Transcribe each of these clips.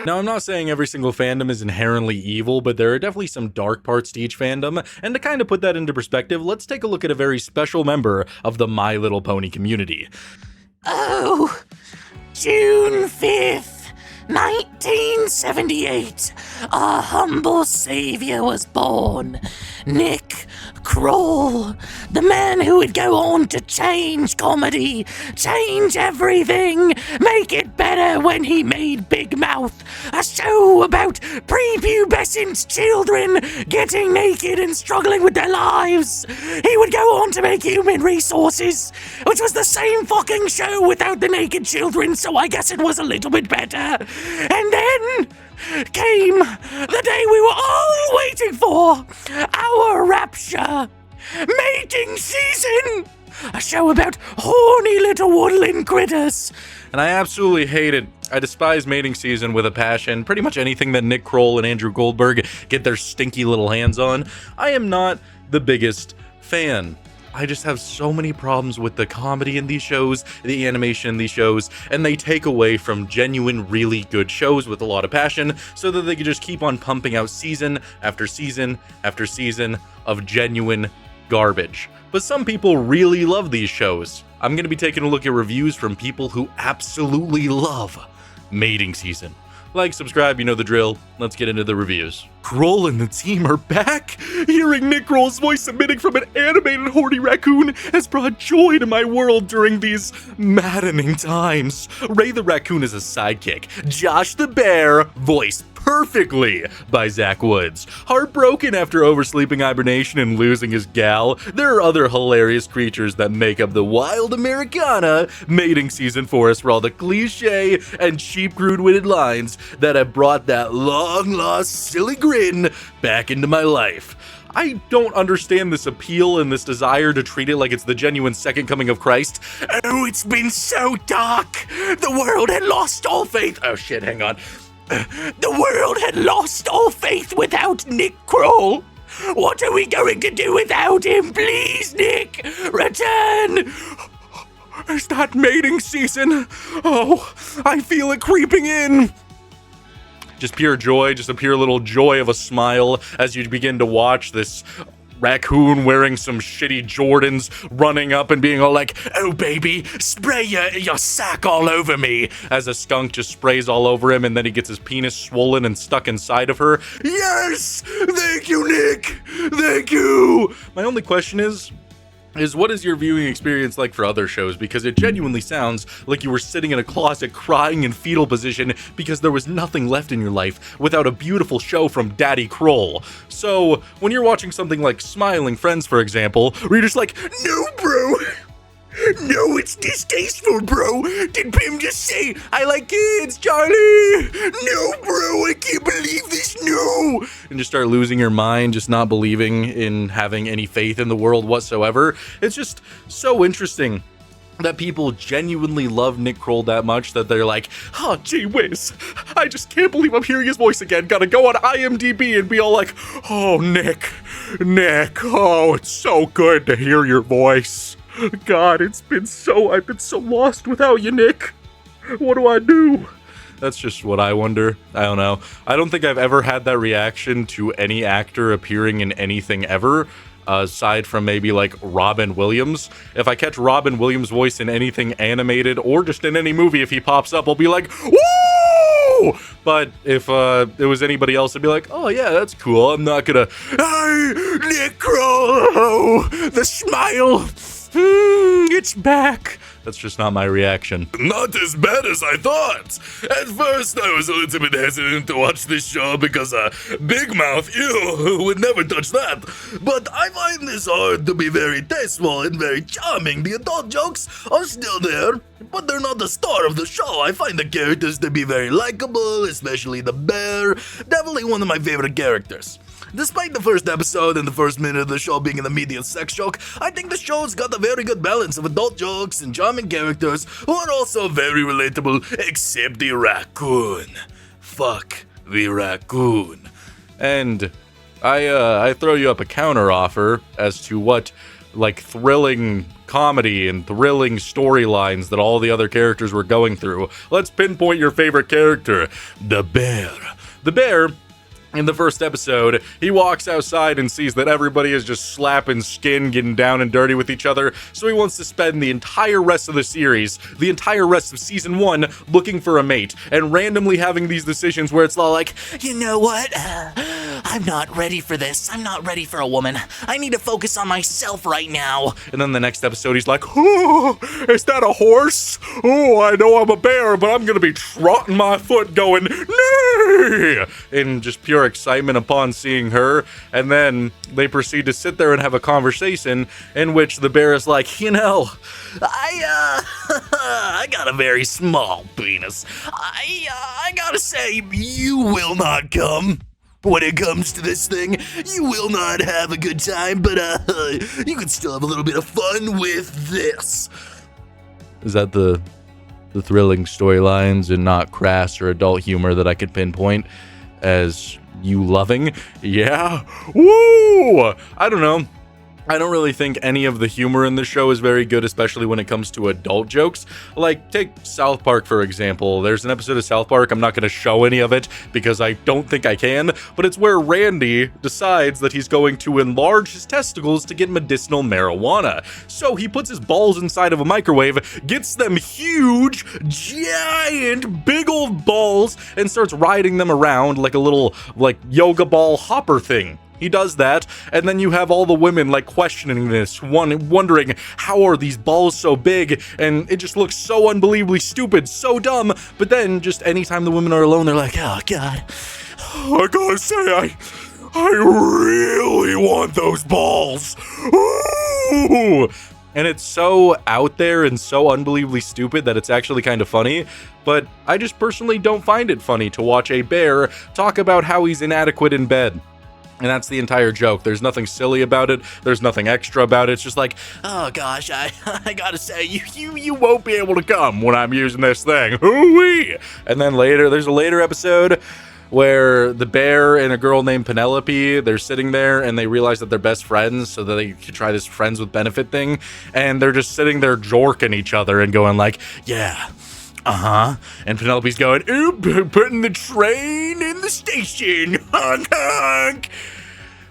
Now, I'm not saying every single fandom is inherently evil, but there are definitely some dark parts to each fandom, and to kind of put that into perspective, let's take a look at a very special member of the My Little Pony community. Oh, June 5th, 1978, our humble savior was born. Nick Kroll, the man who would go on to change comedy, change everything, make it better when he made Big Mouth, a show about prepubescent children getting naked and struggling with their lives. He would go on to make Human Resources, which was the same fucking show without the naked children, so I guess it was a little bit better. And then came the day we were all waiting for, our rapture, mating season, a show about horny little woodland critters. And I absolutely hate it. I despise mating season with a passion. Pretty much anything that Nick Kroll and Andrew Goldberg get their stinky little hands on, I am not the biggest fan. I just have so many problems with the comedy in these shows, the animation in these shows, and they take away from genuine, really good shows with a lot of passion so that they can just keep on pumping out season after season after season of genuine garbage. But some people really love these shows. I'm going to be taking a look at reviews from people who absolutely love mating season. Like, subscribe, you know the drill. Let's get into the reviews. Kroll and the team are back! Hearing Nick Kroll's voice submitting from an animated horny raccoon has brought joy to my world during these maddening times. Ray the raccoon is a sidekick. Josh the bear, voiced perfectly by Zach Woods. Heartbroken after oversleeping hibernation and losing his gal, there are other hilarious creatures that make up the wild Americana mating season for us for all the cliche and cheap crude-witted lines that have brought that long-lost silly grin back into my life. I don't understand this appeal and this desire to treat it like it's the genuine second coming of Christ. Oh, it's been so dark. The world had lost all faith. Oh shit, hang on. The world had lost all faith without Nick Kroll. What are we going to do without him? Please, Nick, return. Is that mating season? Oh, I feel it creeping in. Just pure joy, just a pure little joy of a smile as you begin to watch this raccoon wearing some shitty Jordans running up and being all like, oh baby, spray your sack all over me, as a skunk just sprays all over him and then he gets his penis swollen and stuck inside of her. Yes! Thank you, Nick! Thank you! My only question is what is your viewing experience like for other shows? Because it genuinely sounds like you were sitting in a closet crying in fetal position because there was nothing left in your life without a beautiful show from Daddy Kroll. So, when you're watching something like Smiling Friends, for example, where you're just like, no, bro! No, it's distasteful, bro! Did Pim just say, I like kids, Charlie? No, bro, I can't believe this, no! And just start losing your mind, just not believing in having any faith in the world whatsoever. It's just so interesting that people genuinely love Nick Kroll that much that they're like, oh, gee whiz, I just can't believe I'm hearing his voice again. Gotta go on IMDb and be all like, oh, Nick, oh, it's so good to hear your voice. God, I've been so lost without you, Nick. What do I do? That's just what I wonder. I don't know. I don't think I've ever had that reaction to any actor appearing in anything ever, aside from maybe like Robin Williams. If I catch Robin Williams' voice in anything animated or just in any movie, if he pops up, I'll be like, woo! But if it was anybody else, I'd be like, oh yeah, that's cool. I'm not gonna, hey, Nick Kroll, the smile. It's back. That's just not my reaction. Not as bad as I thought. At first, I was a little bit hesitant to watch this show because Big Mouth, ew, would never touch that. But I find this art to be very tasteful and very charming. The adult jokes are still there, but they're not the star of the show. I find the characters to be very likable, especially the bear. Definitely one of my favorite characters. Despite the first episode and the first minute of the show being an immediate sex joke, I think the show's got a very good balance of adult jokes and charming characters who are also very relatable, except the raccoon. Fuck the raccoon. And I throw you up a counter offer as to what, like, thrilling comedy and thrilling storylines that all the other characters were going through. Let's pinpoint your favorite character, the bear. The bear, in the first episode, he walks outside and sees that everybody is just slapping skin, getting down and dirty with each other, so he wants to spend the entire rest of the series, the entire rest of season 1, looking for a mate, and randomly having these decisions where it's all like, You know what? I'm not ready for this. I'm not ready for a woman. I need to focus on myself right now. and then the next episode he's like, oh, is that a horse? Oh, I know I'm a bear, but I'm gonna be trotting my foot going, nay! In just pure excitement upon seeing her, and then they proceed to sit there and have a conversation in which the bear is like, you know, I got a very small penis. I gotta say, you will not come. When it comes to this thing, you will not have a good time, but you can still have a little bit of fun with this. is that the thrilling storylines and not crass or adult humor that I could pinpoint as you loving? Yeah. Woo! I don't know. I don't really think any of the humor in the show is very good, especially when it comes to adult jokes. Like, take South Park, for example. There's an episode of South Park, I'm not going to show any of it because I don't think I can, but it's where Randy decides that he's going to enlarge his testicles to get medicinal marijuana. So he puts his balls inside of a microwave, gets them huge, giant, big old balls, and starts riding them around like a little, yoga ball hopper thing. He does that, and then you have all the women questioning this, wondering how are these balls so big, and it just looks so unbelievably stupid, so dumb. But then just anytime the women are alone, they're like, oh god, I gotta say, I really want those balls. ooh! And it's so out there and so unbelievably stupid that it's actually kind of funny. But I just personally don't find it funny to watch a bear talk about how he's inadequate in bed. And that's the entire joke. There's nothing silly about it. There's nothing extra about it. It's just like, oh gosh, I gotta say, you won't be able to come when I'm using this thing. Hoo-wee! And then there's a later episode where the bear and a girl named Penelope, they're sitting there and they realize that they're best friends so that they could try this friends with benefit thing. And they're just sitting there jorking each other and going like, yeah. And Penelope's going, oop, putting the train in the station. Honk, honk.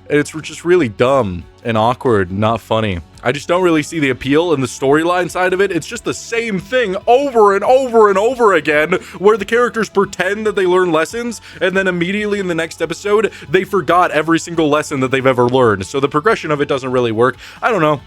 And it's just really dumb and awkward, not funny. I just don't really see the appeal in the storyline side of it. It's just the same thing over and over and over again, where the characters pretend that they learn lessons, and then immediately in the next episode, they forgot every single lesson that they've ever learned. So the progression of it doesn't really work. I don't know.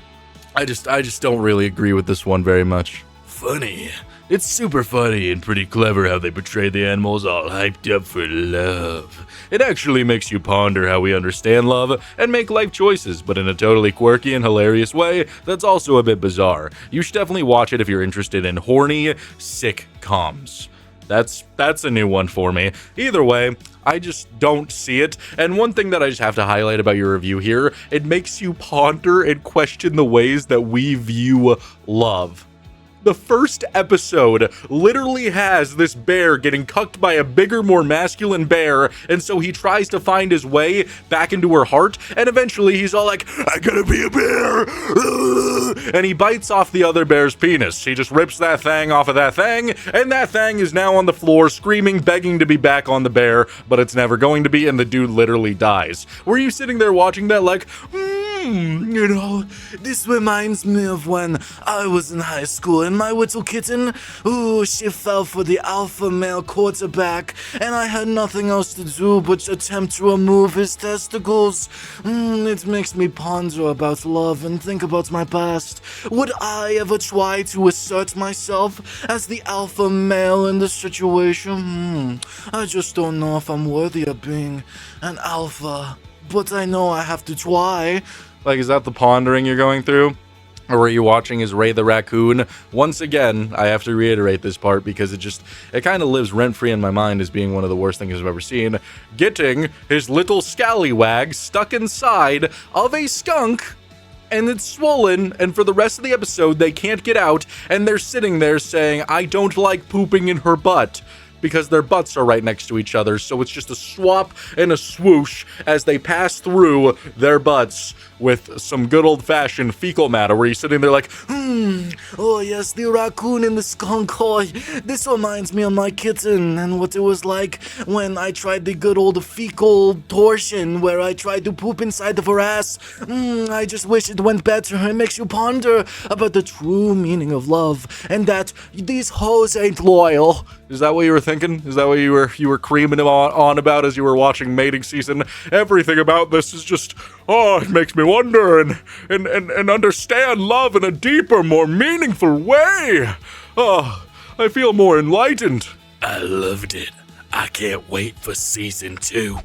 I just don't really agree with this one very much. Funny. It's super funny and pretty clever how they portray the animals all hyped up for love. It actually makes you ponder how we understand love and make life choices, but in a totally quirky and hilarious way that's also a bit bizarre. You should definitely watch it if you're interested in horny sitcoms. That's a new one for me. Either way, I just don't see it. And one thing that I just have to highlight about your review here, it makes you ponder and question the ways that we view love. The first episode literally has this bear getting cucked by a bigger, more masculine bear, and so he tries to find his way back into her heart, and eventually he's all like, I gotta be a bear, and he bites off the other bear's penis. He just rips that thing off of that thing, and that thing is now on the floor screaming, begging to be back on the bear, but it's never going to be, and the dude literally dies. Were you sitting there watching that like, you know, this reminds me of when I was in high school and my little kitten, she fell for the alpha male quarterback and I had nothing else to do but attempt to remove his testicles. It makes me ponder about love and think about my past. Would I ever try to assert myself as the alpha male in this situation? I just don't know if I'm worthy of being an alpha, but I know I have to try. Like, is that the pondering you're going through? Or were you watching as Ray the Raccoon? Once again, I have to reiterate this part because it kind of lives rent-free in my mind as being one of the worst things I've ever seen. Getting his little scallywag stuck inside of a skunk, and it's swollen, and for the rest of the episode, they can't get out, and they're sitting there saying, I don't like pooping in her butt. because their butts are right next to each other, so it's just a swap and a swoosh as they pass through their butts with some good old-fashioned fecal matter, where you're sitting there like, oh yes, the raccoon and the skunk, oh, this reminds me of my kitten and what it was like when I tried the good old fecal torsion, where I tried to poop inside of her ass. I just wish it went better. It makes you ponder about the true meaning of love, and that these hoes ain't loyal. Is that what you were thinking? Is that what you were creaming on about as you were watching mating season? Everything about this is just, it makes me wonder and understand love in a deeper, more meaningful way. I feel more enlightened. I loved it. I can't wait for season 2.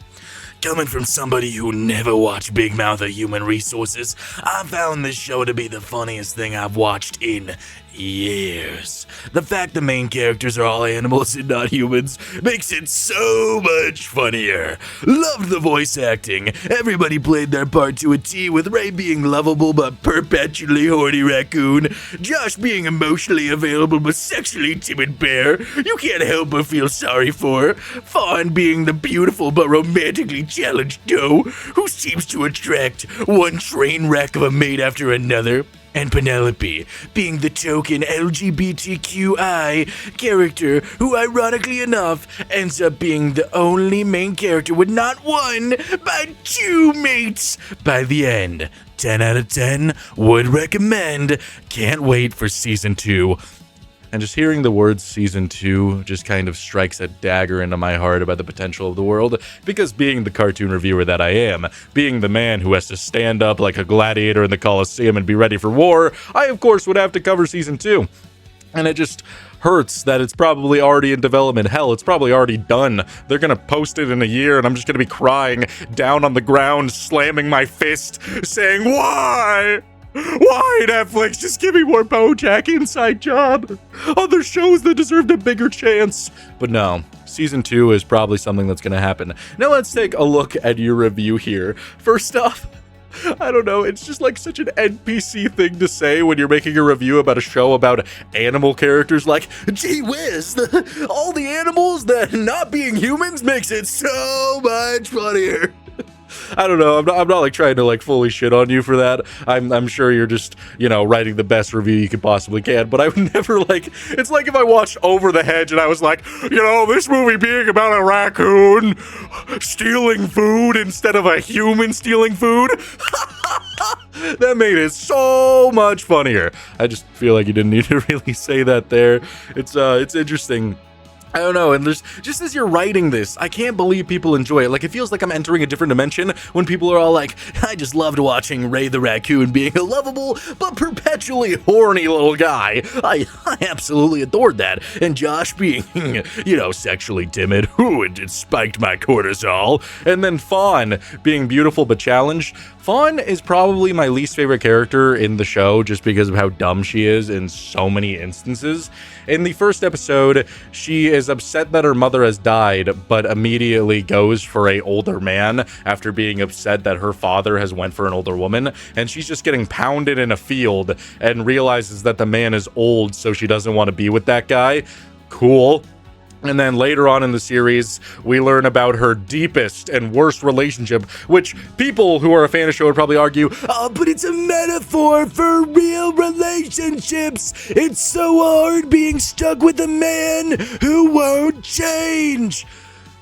Coming from somebody who never watched Big Mouth or Human Resources, I found this show to be the funniest thing I've watched in years. The fact the main characters are all animals and not humans makes it so much funnier. Loved the voice acting. Everybody played their part to a T, with Ray being lovable but perpetually horny raccoon, Josh being emotionally available but sexually timid bear you can't help but feel sorry for, Fawn being the beautiful but romantically challenged doe who seems to attract one train wreck of a mate after another, and Penelope being the token LGBTQI character who, ironically enough, ends up being the only main character with not one, but 2 mates by the end. 10 out of 10, would recommend. Can't wait for season 2. And just hearing the words season 2 just kind of strikes a dagger into my heart about the potential of the world, because being the cartoon reviewer that I am, being the man who has to stand up like a gladiator in the Colosseum and be ready for war, I of course would have to cover season 2. And it just hurts that it's probably already in development. Hell, it's probably already done. They're gonna post it in a year and I'm just gonna be crying down on the ground, slamming my fist, saying, why? Why, Netflix? Just give me more BoJack Inside Job. Other shows that deserved a bigger chance. But no, season 2 is probably something that's going to happen. Now let's take a look at your review here. First off, I don't know, it's just like such an NPC thing to say when you're making a review about a show about animal characters, like, gee whiz, all the animals that not being humans makes it so much funnier. I don't know. I'm not like trying to like fully shit on you for that. I'm sure you're just, writing the best review you could possibly can, but I would never like, it's like if I watched Over the Hedge and I was like, this movie being about a raccoon stealing food instead of a human stealing food. That made it so much funnier. I just feel like you didn't need to really say that there. It's interesting. I don't know, and there's, just as you're writing this, I can't believe people enjoy it. Like, it feels like I'm entering a different dimension when people are all like, I just loved watching Ray the Raccoon being a lovable but perpetually horny little guy. I absolutely adored that. And Josh being, sexually timid. Ooh, it spiked my cortisol. And then Fawn being beautiful but challenged. Fawn is probably my least favorite character in the show just because of how dumb she is in so many instances. In the first episode, she is upset that her mother has died, but immediately goes for an older man after being upset that her father has went for an older woman, and she's just getting pounded in a field and realizes that the man is old, so she doesn't want to be with that guy. Cool. And then later on in the series, we learn about her deepest and worst relationship, which people who are a fan of the show would probably argue, but it's a metaphor for real relationships. It's so hard being stuck with a man who won't change.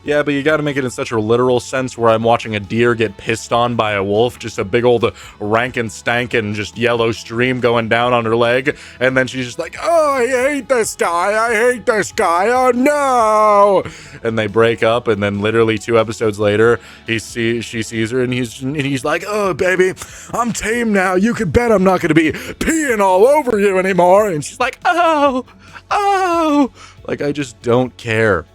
Yeah, but you gotta make it in such a literal sense where I'm watching a deer get pissed on by a wolf, just a big old rankin' stankin' just yellow stream going down on her leg, and then she's just like, I hate this guy, oh no! And they break up, and then literally 2 episodes later, she sees her, and he's like, oh baby, I'm tame now, you can bet I'm not gonna be peeing all over you anymore, and she's like, oh, like, I just don't care.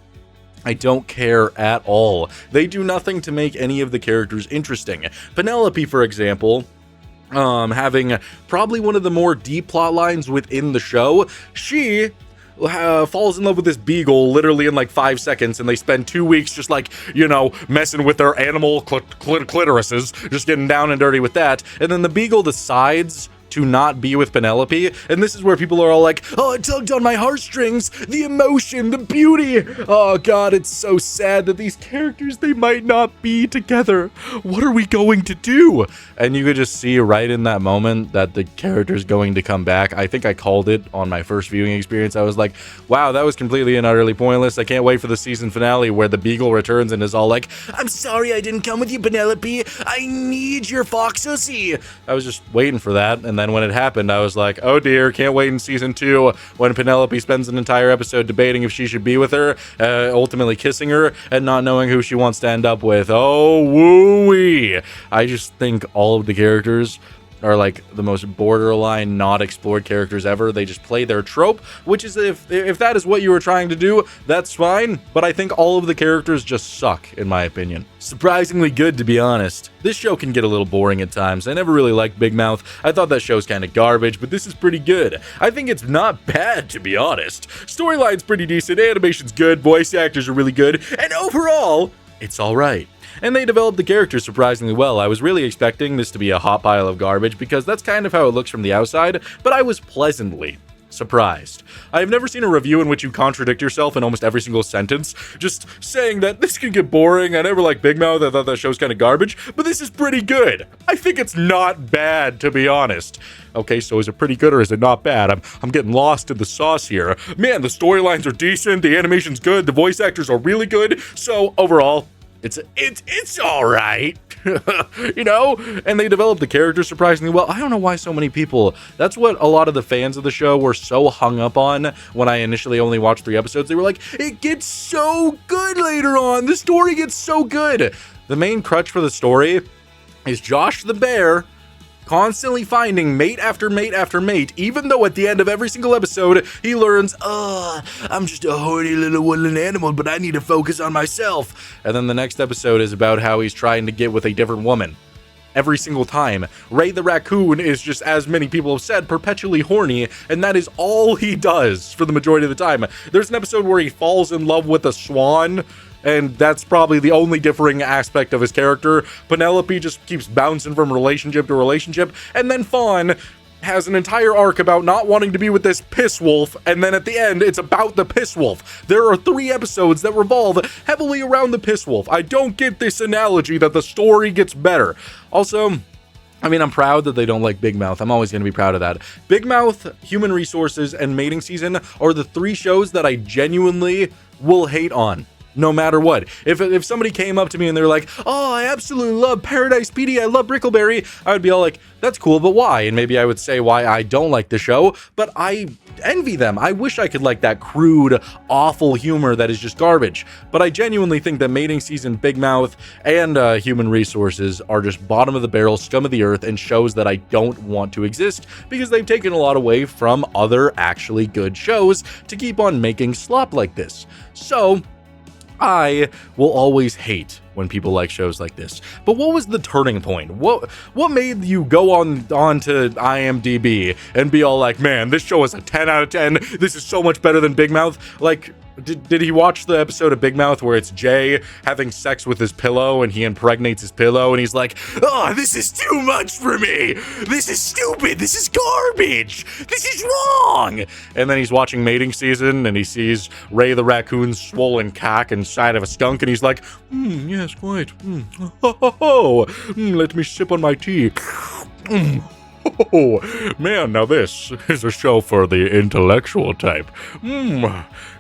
I don't care at all. They do nothing to make any of the characters interesting. Penelope, for example, having probably one of the more deep plot lines within the show, she falls in love with this beagle literally in like 5 seconds, and they spend 2 weeks just like, messing with their animal clitorises, just getting down and dirty with that. And then the beagle decides to not be with Penelope, and this is where people are all like, oh, it tugged on my heartstrings, the emotion, the beauty. Oh god, it's so sad that these characters, they might not be together. What are we going to do? And you could just see right in that moment that the character's going to come back. I think I called it on my first viewing experience. I was like, wow, that was completely and utterly pointless. I can't wait for the season finale where the Beagle returns and is all like, I'm sorry I didn't come with you, Penelope. I need your foxosy. I was just waiting for that, and then when it happened, I was like, oh dear, can't wait in season 2 when Penelope spends an entire episode debating if she should be with her, ultimately kissing her, and not knowing who she wants to end up with. Oh, woo-wee. I just think all of the characters are like the most borderline not explored characters ever. They just play their trope, which is if that is what you were trying to do, that's fine, but I think all of the characters just suck, in my opinion. Surprisingly good, to be honest. This show can get a little boring at times. I never really liked Big Mouth. I thought that show's kind of garbage, but this is pretty good. I think it's not bad, to be honest. Storyline's pretty decent, animation's good, voice actors are really good, and overall, it's alright. And they developed the characters surprisingly well. I was really expecting this to be a hot pile of garbage because that's kind of how it looks from the outside, but I was pleasantly surprised. I have never seen a review in which you contradict yourself in almost every single sentence, just saying that this can get boring, I never liked Big Mouth, I thought that show's kind of garbage, but this is pretty good. I think it's not bad, to be honest. Okay, so is it pretty good or is it not bad? I'm getting lost in the sauce here. Man, the storylines are decent, the animation's good, the voice actors are really good, so overall, it's all right, you know, and they developed the characters surprisingly well. I don't know why so many people, that's what a lot of the fans of the show were so hung up on when I initially only watched 3 episodes. They were like, it gets so good later on. The story gets so good. The main crutch for the story is Josh the bear constantly finding mate after mate after mate, even though at the end of every single episode, he learns, I'm just a horny little woodland animal, but I need to focus on myself. And then the next episode is about how he's trying to get with a different woman. Every single time. Ray the raccoon is just, as many people have said, perpetually horny, and that is all he does for the majority of the time. There's an episode where he falls in love with a swan, and that's probably the only differing aspect of his character. Penelope just keeps bouncing from relationship to relationship, and then Fawn has an entire arc about not wanting to be with this piss wolf, and then at the end, it's about the piss wolf. There are 3 episodes that revolve heavily around the piss wolf. I don't get this analogy that the story gets better. Also, I mean, I'm proud that they don't like Big Mouth. I'm always going to be proud of that. Big Mouth, Human Resources, and Mating Season are the 3 shows that I genuinely will hate on. No matter what. If somebody came up to me and they're like, oh, I absolutely love Paradise PD, I love Brickleberry, I would be all like, that's cool, but why? And maybe I would say why I don't like the show, but I envy them. I wish I could like that crude, awful humor that is just garbage. But I genuinely think that Mating Season, Big Mouth, and Human Resources are just bottom of the barrel, scum of the earth, and shows that I don't want to exist because they've taken a lot away from other actually good shows to keep on making slop like this. So I will always hate when people like shows like this. But what was the turning point? What made you go on to IMDb and be all like, man, this show is a 10 out of 10. This is so much better than Big Mouth? Like, did he watch the episode of Big Mouth where it's Jay having sex with his pillow and he impregnates his pillow and he's like, oh, this is too much for me. This is stupid. This is garbage. This is wrong. And then he's watching Mating Season and he sees Ray the raccoon's swollen cock inside of a skunk and he's like, yes, quite. Let me sip on my tea. Oh, man, now this is a show for the intellectual type.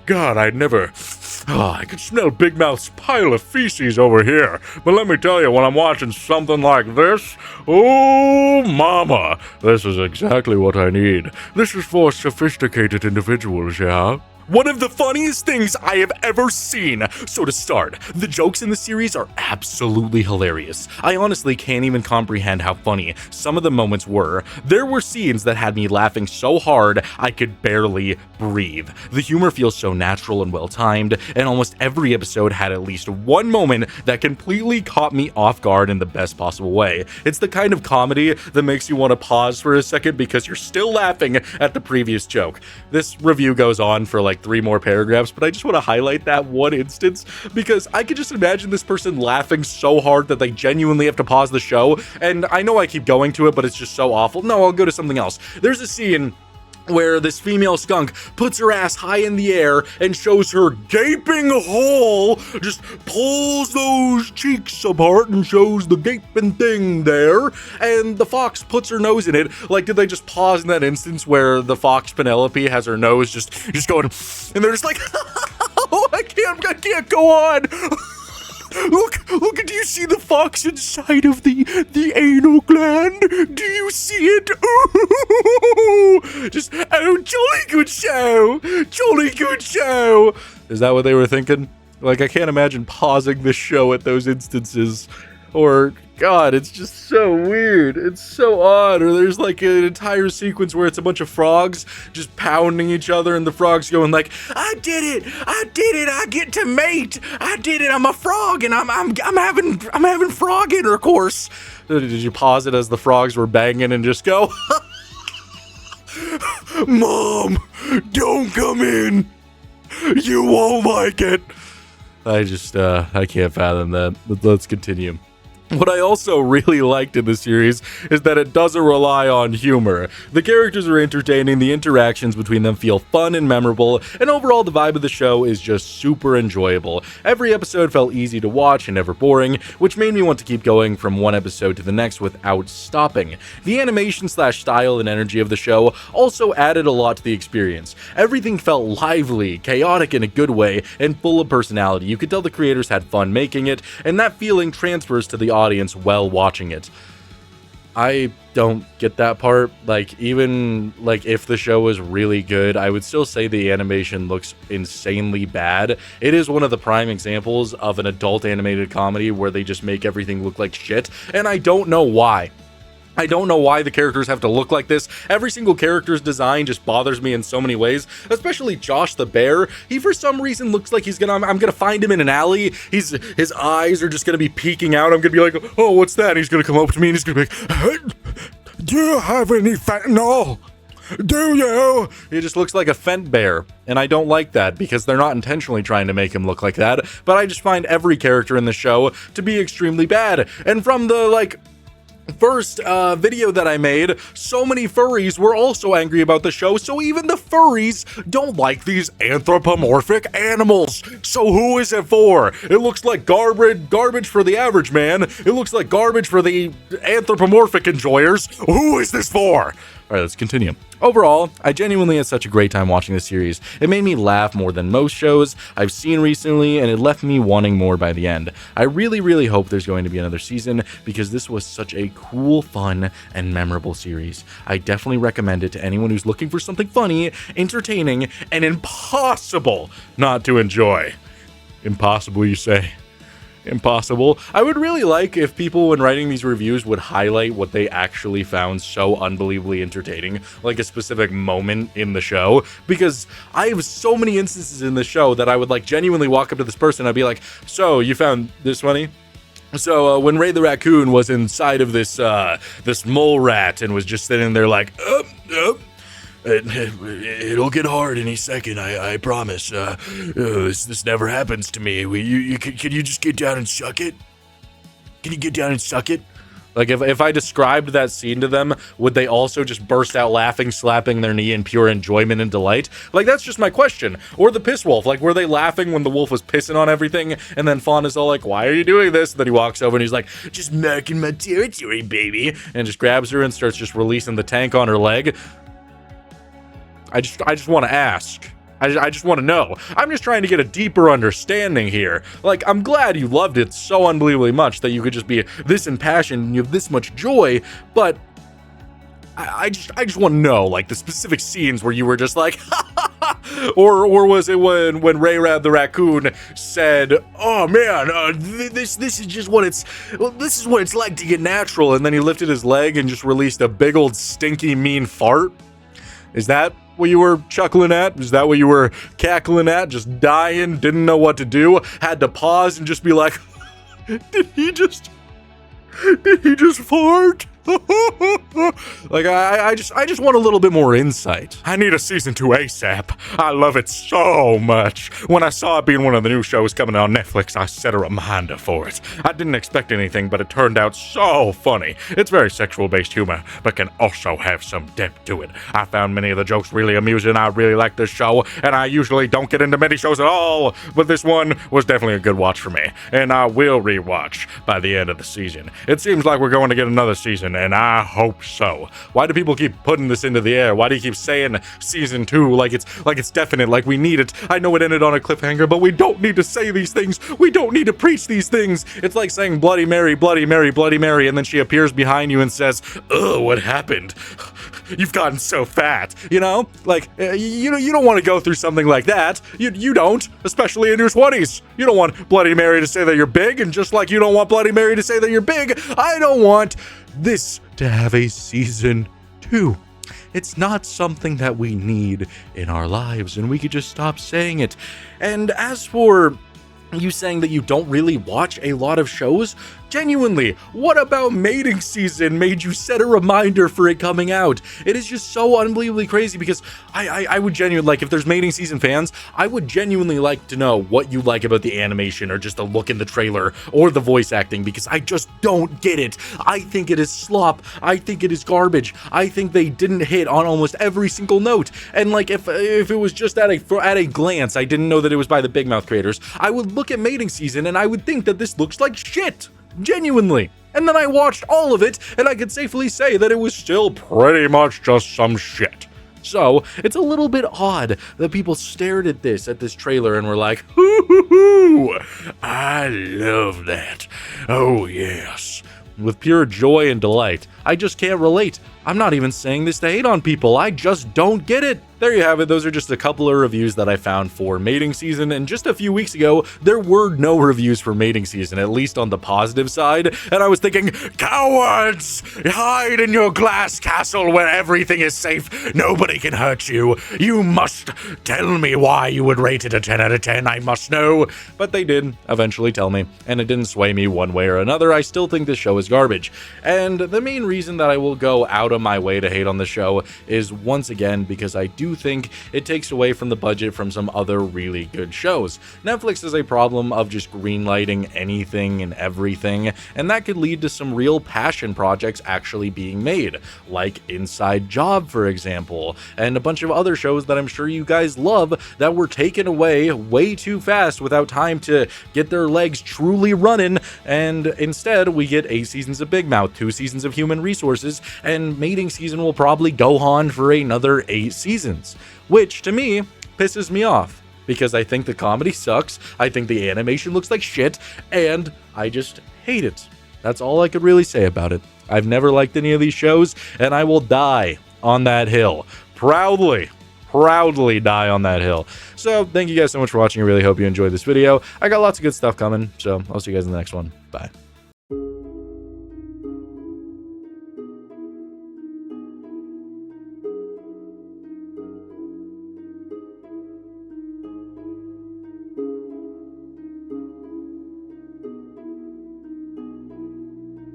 God, I could smell Big Mouth's pile of feces over here. But let me tell you, when I'm watching something like this, oh, mama, this is exactly what I need. This is for sophisticated individuals, yeah? One of the funniest things I have ever seen. So to start, the jokes in the series are absolutely hilarious. I honestly can't even comprehend how funny some of the moments were. There were scenes that had me laughing so hard I could barely breathe. The humor feels so natural and well-timed, and almost every episode had at least one moment that completely caught me off guard in the best possible way. It's the kind of comedy that makes you want to pause for a second because you're still laughing at the previous joke. This review goes on for like like 3 more paragraphs, but I just want to highlight that one instance because I could just imagine this person laughing so hard that they genuinely have to pause the show. And I know I keep going to it, but it's just so awful. No, I'll go to something else. There's a scene where this female skunk puts her ass high in the air and shows her gaping hole, just pulls those cheeks apart and shows the gaping thing there, and the fox puts her nose in it. Like, did they just pause in that instance where the fox Penelope has her nose just going, and they're just like, oh, I can't go on. Look, do you see the fox inside of the anal gland? Do you see it? Ooh, just, oh, jolly good show. Jolly good show. Is that what they were thinking? Like, I can't imagine pausing the show at those instances. Or, God, it's just so weird. It's so odd. Or there's like an entire sequence where it's a bunch of frogs just pounding each other, and the frogs going like, I did it, I get to mate, I did it, I'm a frog, and I'm having frog intercourse. Did you pause it as the frogs were banging and just go, Mom, don't come in. You won't like it. I can't fathom that. Let's continue. What I also really liked in the series is that it doesn't rely on humor. The characters are entertaining, the interactions between them feel fun and memorable, and overall the vibe of the show is just super enjoyable. Every episode felt easy to watch and never boring, which made me want to keep going from one episode to the next without stopping. The animation/style and energy of the show also added a lot to the experience. Everything felt lively, chaotic in a good way, and full of personality. You could tell the creators had fun making it, and that feeling transfers to the audience while watching it. I don't get that part. Like, even like if the show was really good, I would still say the animation looks insanely bad. It is one of the prime examples of an adult animated comedy where they just make everything look like shit, and I don't know why. I don't know why the characters have to look like this. Every single character's design just bothers me in so many ways, especially Josh the bear. He, for some reason, looks like I'm gonna find him in an alley. His eyes are just gonna be peeking out. I'm gonna be like, oh, what's that? And he's gonna come up to me and he's gonna be like, hey, do you have any fentanyl? Do you? He just looks like a fent bear, and I don't like that because they're not intentionally trying to make him look like that, but I just find every character in the show to be extremely bad. And from the, first video that I made, so many furries were also angry about the show, so even the furries don't like these anthropomorphic animals. So who is it for? It looks like garbage for the average man. It looks like garbage for the anthropomorphic enjoyers. Who is this for? All right, let's continue. Overall, I genuinely had such a great time watching this series. It made me laugh more than most shows I've seen recently, and it left me wanting more by the end. I really, really hope there's going to be another season because this was such a cool, fun, and memorable series. I definitely recommend it to anyone who's looking for something funny, entertaining, and impossible not to enjoy. Impossible, you say? Impossible. I would really like if people, when writing these reviews, would highlight what they actually found so unbelievably entertaining, like a specific moment in the show, because I have so many instances in the show that I would genuinely walk up to this person and I'd be like, so you found this funny? So when Ray the raccoon was inside of this mole rat and was just sitting there like, it'll get hard any second, I promise. This never happens to me. Can you just get down and suck it? Can you get down and suck it? Like, if I described that scene to them, would they also just burst out laughing, slapping their knee in pure enjoyment and delight? Like, that's just my question. Or the piss wolf. Like, were they laughing when the wolf was pissing on everything? And then Fawn is all like, why are you doing this? And then he walks over and he's like, just marking my territory, baby. And just grabs her and starts just releasing the tank on her leg. I just want to ask. I just want to know. I'm just trying to get a deeper understanding here. Like, I'm glad you loved it so unbelievably much that you could just be this impassioned and you have this much joy, but I just want to know, like, the specific scenes where you were just like, or was it when Ray the raccoon said, "Oh man, this is just what this is what it's like to get natural," and then he lifted his leg and just released a big old stinky mean fart? Is that what you were chuckling at? Is that what you were cackling at? Just dying, didn't know what to do, had to pause and just be like, did he just fart? Like, I just want a little bit more insight. I need a season 2 ASAP. I love it so much. When I saw it being one of the new shows coming on Netflix, I set a reminder for it. I didn't expect anything, but it turned out so funny. It's very sexual-based humor, but can also have some depth to it. I found many of the jokes really amusing. I really like this show, and I usually don't get into many shows at all, but this one was definitely a good watch for me, and I will rewatch by the end of the season. It seems like we're going to get another season, and I hope so. Why do people keep putting this into the air? Why do you keep saying season 2 like it's definite, like we need it? I know it ended on a cliffhanger, but we don't need to say these things. We don't need to preach these things. It's like saying Bloody Mary, Bloody Mary, Bloody Mary, and then she appears behind you and says, "Ugh, what happened? You've gotten so fat." You know? Like, you don't want to go through something like that. You don't, especially in your 20s. You don't want Bloody Mary to say that you're big, and just like you don't want Bloody Mary to say that you're big, I don't want this to have a season 2. It's not something that we need in our lives, and we could just stop saying it. And as for you saying that you don't really watch a lot of shows, genuinely, what about mating season made you set a reminder for it coming out? It is just so unbelievably crazy, because I would genuinely, like, if there's mating season fans, I would genuinely like to know what you like about the animation, or just the look in the trailer, or the voice acting, because I just don't get it. I think it is slop. I think it is garbage. I think they didn't hit on almost every single note. And like, if it was just at a glance, I didn't know that it was by the Big Mouth creators, I would look at mating season and I would think that this looks like shit. Genuinely. And then I watched all of it, and I could safely say that it was still pretty much just some shit. So, it's a little bit odd that people stared at this trailer and were like, "Hoo, I love that. Oh, yes." With pure joy and delight. I just can't relate. I'm not even saying this to hate on people. I just don't get it. There you have it. Those are just a couple of reviews that I found for mating season, and just a few weeks ago, there were no reviews for mating season, at least on the positive side, and I was thinking, cowards! Hide in your glass castle where everything is safe. Nobody can hurt you. You must tell me why you would rate it a 10 out of 10. I must know. But they did eventually tell me, and it didn't sway me one way or another. I still think this show is garbage. And the main reason that I will go out of my way to hate on the show is, once again, because I do think it takes away from the budget from some other really good shows. Netflix has a problem of just greenlighting anything and everything, and that could lead to some real passion projects actually being made, like Inside Job, for example, and a bunch of other shows that I'm sure you guys love that were taken away way too fast without time to get their legs truly running, and instead we get 8 seasons of Big Mouth, 2 seasons of Human Resources, and mating season will probably go on for another 8 seasons. Which, to me, pisses me off, because I think the comedy sucks, I think the animation looks like shit, and I just hate it. That's all I could really say about it. I've never liked any of these shows, and I will die on that hill. Proudly die on that hill. So, thank you guys so much for watching. I really hope you enjoyed this video. I got lots of good stuff coming, so I'll see you guys in the next one. Bye.